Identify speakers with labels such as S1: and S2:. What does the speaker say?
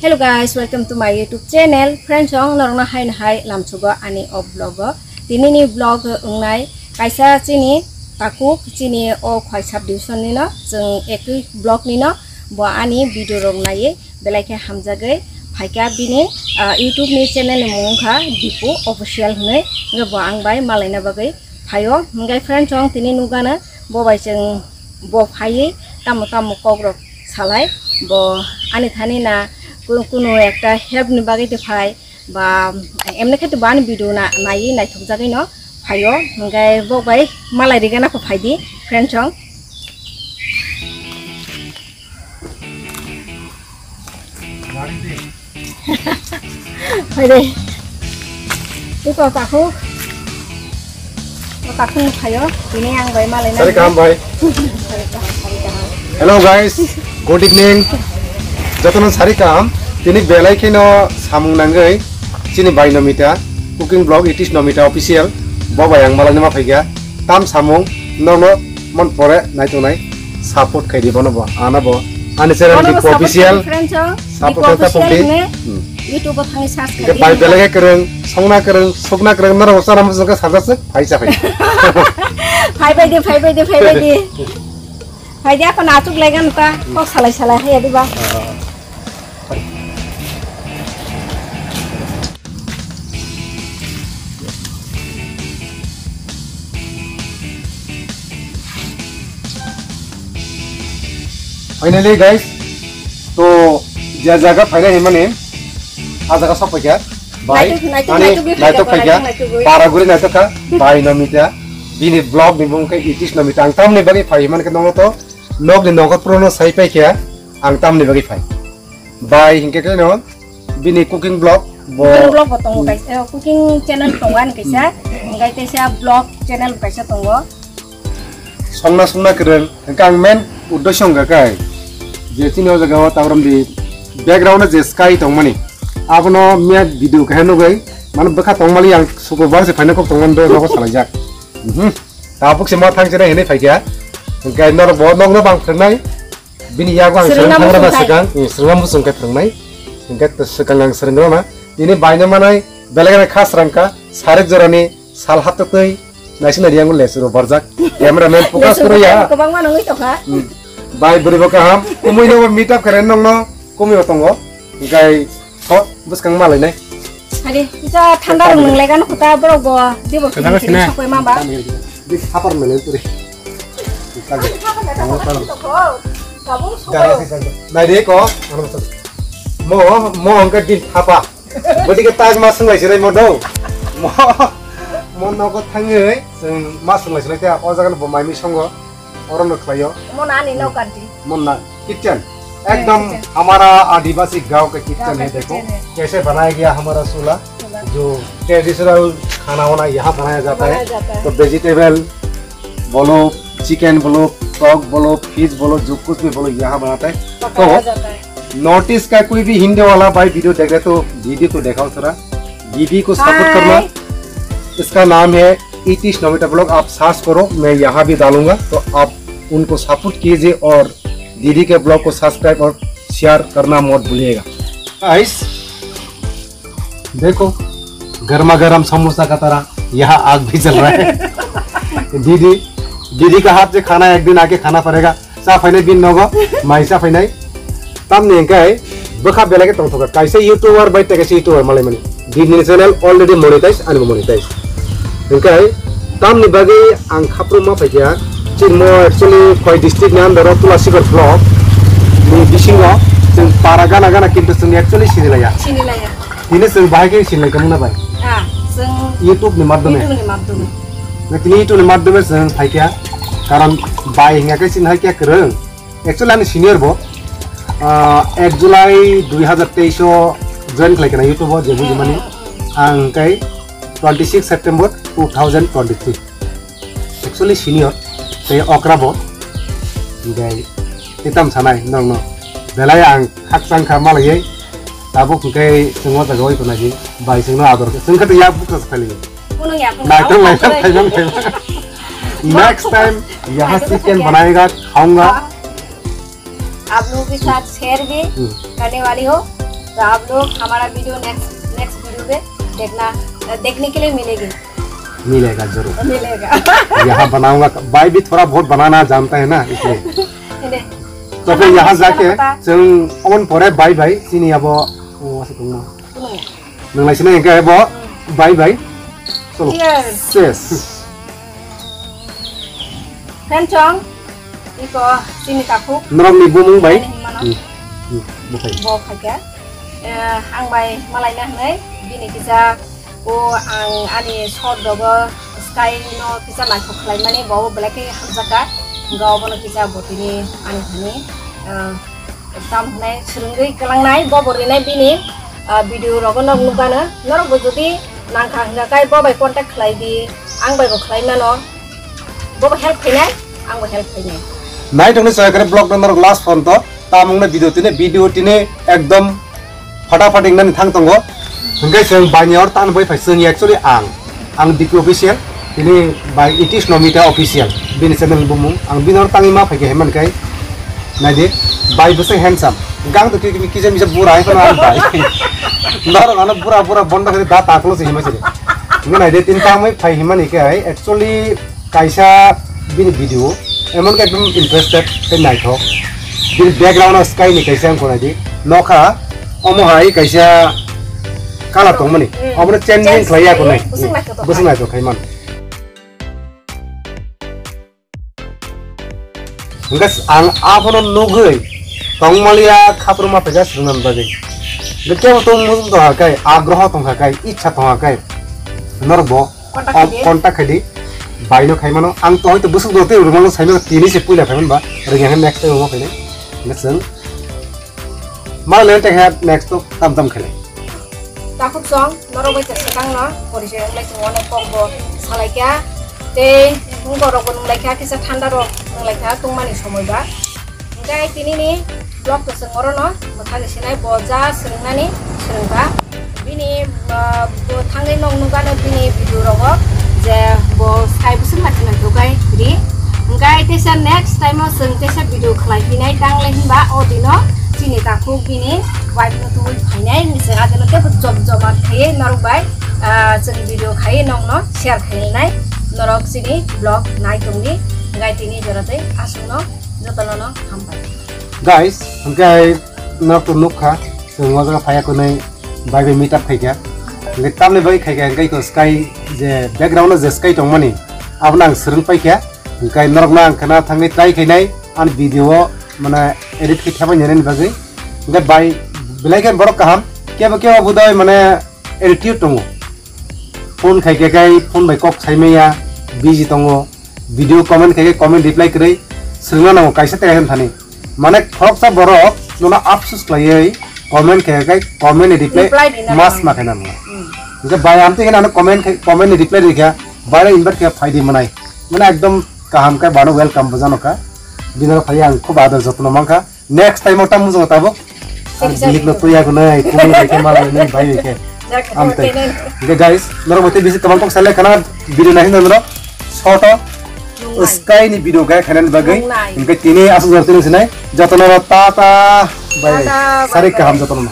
S1: Hello guys, welcome to my YouTube channel. Friends, ong norong hai lamchugo ani of vlog. Tini ni vlog ungnai kaisa chini takuk chini o khwai subdivision ni no jeng ekui vlog ni no bo ani video rong nai belaike hamjagai phaika bini YouTube ni channel ni mungkha Dipu official hne nge bo ang bai malaina bagai phayo ngai friends ong tini nugana bo bai jeng bo phai tamu kogrok salai bo ani thani na কোনো একটা help নিবাগে দেখাই বা এমনি ক্ষেত্রে বান video না নাই নাইথক জাগাই ন ফাইও গাই ববাই মালাই রিগানা কো ফাইদি ফ্রেন্ড সং ফাইদে তুকো তাকু ফাইও দিনে আং বাই মালাই না
S2: Salam bhai. Hello guys, good evening. Jatunan sari kam tini belai kino samung nangai sini bai nomita cooking blog it is nomita official bawa yang malah nama pega tam samung nono mon pore nai tu nai support kai di bono bo ana bo ani channel Dipu official support ta pokti
S1: YouTube thang subscribe
S2: ke bai belai kereng songna kereng sokna kereng naro saram saka sajas phai cha phai
S1: phai bai di phai dia ko natuk legan ta ko salai hai adiba
S2: Finally guys, तो ज्या जगह final है मने आ जगह सब क्या bye नाइटो क्या पारागुरी नाइटो का बाय नमिता बिनि ब्लॉग नि बुंके इटिस नमिता आं तामने बगे फाइ मन के नंगो तो लोग नि नगत प्रोनो साइ पाइ क्या आं तामने बगे फाइ बाय हिंके के न बिनि कुकिंग ब्लॉग
S1: ब्लॉग बतंगो गाइस कुकिंग चैनल तंगान कैसा गाइतेसा ब्लॉग चैनल कैसा तंगो
S2: संना करन कां मेन उद्देश्य गाय जे तिनो जगह तावरम दि बैकग्राउंड जे स्काई तंगमनि आबनो मिया भिडिओ कहनो गई माने बखा तंगमाली आं सुको बार से फाइना को तंगमन दो लोगो सालाइजाक तापुक से मा थांगजेना हेने फाइया गाय नर बो नंगनो बां थंगनाय बिनि यागो आं सोंग्रा बासगां स्रंगाम बुसंका थंगनाय इंगा तसगां आं सोंग्रा मा दिनै बायनो मानाय बेलेगना खास रांका सारेक जरानि साल हाततै नाइसिना रियांगो लेसरो बरजाक कैमरामैन फोकस करो या
S1: गोबां मानङै तखा
S2: बाय बोरैबा गाहाम कुमैनो मिटआप करेन नंनो कुमै तंगो गाय थ बसकां मालायनाय
S1: हादे जा थान्दा रंलायगान खुता बरगो देबो सखय माबा
S2: बि सापार मेले तुरि नाय रे को मो अंक दिन थापा गतिके ताज मा संलायसै म दौ मन नगो थाङै जों मा संलायसै त्या अ जागान ब माइमि संगो औरन खलायो
S1: मोना नि नौकांती
S2: मोना किचन एकदम हमारा आदिवासी गांव का किचन है देखो कैसे बनाया गया हमारा चूल्हा जो ट्रेडिशनल खाना वाना यहाँ बनाया जाता है तो वेजिटेबल बोलो चिकन बोलो टॉक बोलो फिश बोलो जो कुछ भी बोलो यहाँ बनाता है तो नॉर्थ ईस्ट का कोई भी हिंदी वाला भाई वीडियो देख रहे तो दीदी को दिखाओ थोड़ा दीदी को सपोर्ट करना इसका नाम है इटिस नमिता ब्लॉग आप सर्च करो मैं यहाँ भी डालूंगा तो आप उनको सपोर्ट कीजिए और दीदी के ब्लॉग को सब्सक्राइब और शेयर करना मत भूलिएगा गाइस देखो गर्मा गर्म समोसा का तरह यहाँ आग भी चल रहा है दीदी का हाथ से खाना एक दिन आके खाना पड़ेगा साफ है बिन नगो माई साफ है तब नहीं कहे बखा बेला के तंग कैसे यूट्यूबर बाइट कैसे यूट्यूबर माले मनी दीदी चैनल ऑलरेडी मोनेटाइज आनी मोनेटाइज ओंखाय तामनि बागै आं खाफ्रोमा फैया चिनमो एक्चुअली खय डिस्ट्रिक्ट नाम दर तुलासिगर ब्लॉक नि बिसिङो जों पारा गाना गाना किन्तु जों एक्चुअली सिनिलाया दिनै जों बाहायगे सिनिलायखौ मोना बाय
S1: जों
S2: YouTube नि माध्यमे नैतिनि YouTube नि माध्यमे जों फाइया कारण बाय हिंगाके सिनहाय के करं एक्चुअली आं सिनियर बो 1 जुलाई 2023 जॉइन खालायखना YouTube जेबो जमानि आं काय 26 September 2023 actually senior ते अक्राबो गाय इताम सानाय नंग बेलाय आं हाकसां खा मालायै दाबो खुंखाय जोंवा जागाव इतनाजि बाय जोंनो आदर जोंखा या बुकस खालि नाइटो नेक्स्ट टाइम यहाँ चिकन बनाएगा खाऊंगा
S1: आप लोगों के साथ शेयर भी करने वाली हो तो आप लोग हमारा वीडियो नेक्स्ट वीडियो पे देखने के लिए
S2: मिलेगा जरूर
S1: मिलेगा।
S2: यहाँ बनाऊंगा, भाई भी थोड़ा बहुत बनाना जानता है ना इसलिए। तो फिर यहाँ जाके जों अन परे भाई सिनी अब नोंलायसिना इनका अब भाई चलो चेस
S1: फ्रेंचong iko sini taku
S2: नरम नि बुमुं भाई
S1: bo khaga ang bai malai na nei bini kisa o ang ani shot dogo sky no kisa mai khlai mani bo black e hamjaka gaw bono kisa botini ani thani tam nai surungai kalang nai bo bori nai bini video rogo no nugana noro bo jodi nang khang kai bo bai contact khlai di ang bai bo khlai mano bo help khainai ang bo help khainai
S2: नाइ दंने सहकारि blog number glass phone तो तामुंगने video तिने एकदम फटाफट इंगनानि थांग तंगो हंगे जों बानियाव तान बै फाय जों actually आं दिपि official तिने बाय इटिस नमिता ऑफिशियल बिनि चैनल बुमु आं बिनर तांगि मा फायगे हेमन काय नाइदे बाय बसे हैंडसम गांग तो कि किसे मिसे बुरा है कोन आं बाय नर गाना बुरा बंद करे दा ताकलो से हिमासे नगे नाइदे तिन तामै फाय हिमानि काय एक्चुअली कायसा बिनि वीडियो एमन एकदम इंटरेस्टेड पे नाइथो बिल बैकग्राउंड स्काई नि कैसे हम कोनादि नखा अमहाय कैसे काला तंगमनि अबने चेंजिंग खलाया कोनाय बुसुं नाइथो खैमान गस आं आफनो नगै तंगमालिया खापरुमा पेजा सुनन बागै गके तो मुजुं तो हाकाय आग्रह तो हाकाय इच्छा तो हाकाय नरबो कांटेक्ट खदि बाइनो खाइमानो आं तो हयतो बुसुं दोते रुमानो साइनो तिनि से पुइला खाइमान बा रेगान नेक्स्ट टाइम मो खाइले नेक्स्ट मा लेते है नेक्स्ट तो तम खाइले
S1: ताकुक सं नरो बै तसकां न परिसे लाइ सङने पंगो सालाइका ते मुंगो रगन लाइका किसा ठंडा रो लाइका तंगमानि समयबा गाय तिनिनि ब्लॉग तो सङरो न मथागे सिनाय बजा सोंनानि सोंबा बिनि थांगै नं नुगानो बिनि भिडियो रगो जे बो साइ बुसुं माथि नांगौ गाय रि गाय तेसा नेक्स्ट टाइम जों तेसा भिडियो खलायफिनाय दांले हिनबा अदिनो चिनि ताखु बिनि वाइफ नो तुइ फाइनाय निसे आगेनो ते जब खाय नरबाय जों भिडियो खाय नंनो शेयर खायनाय नरक चिनि ब्लॉग नाय दंनि गाय तिनि जरते आसुनो जतननो हामबाय
S2: गाइस गाय नक तो नुखा जों वाजा फाया कोनै बाय मीटअप खायगा लेतामले बाय खायगा गाय को स्काई जे बैकग्राउंड जे स्काई तंगमनि आबना सरन पाइका गाय नरगना खाना थांगै ट्राई खायनाय आन वीडियो माने एडिट खायथाबाय नेन बागै गाय बाय बिलाइगन बरक काहाम केबा बुदाय माने एडिटिव दङ फोन खायगा गाय फोन बाय कक साइमेया बिजि दङ वीडियो कमेंट खायगा कमेंट रिप्लाई करै सोंना नांगौ कायसा तेगायन थानि माने खरकसा बरक नोना अफसोस खायै कमेंट खायगा कमेंट रिप्लाई मास माखायना नङा बाय आमते ना कमेंट रिप्लाई देखा बारे इनवर्ट के फायदे मनाय माने एकदम काहाम का बानो वेलकम बजानो का बिनर फाय आं खूब आदर जत्न मांका नेक्स्ट टाइम ता मुजो ताबो दिलिक न तोया को नै कुनि बेके माल नै भाई बेके आमते के गाइस नरमते बिसि तमाम को सले खाना वीडियो नाही नरो शॉर्ट स्काई नि वीडियो का खानन बगै इनके तिने आसु जरते नै जतन ता बाय सारे काम जतन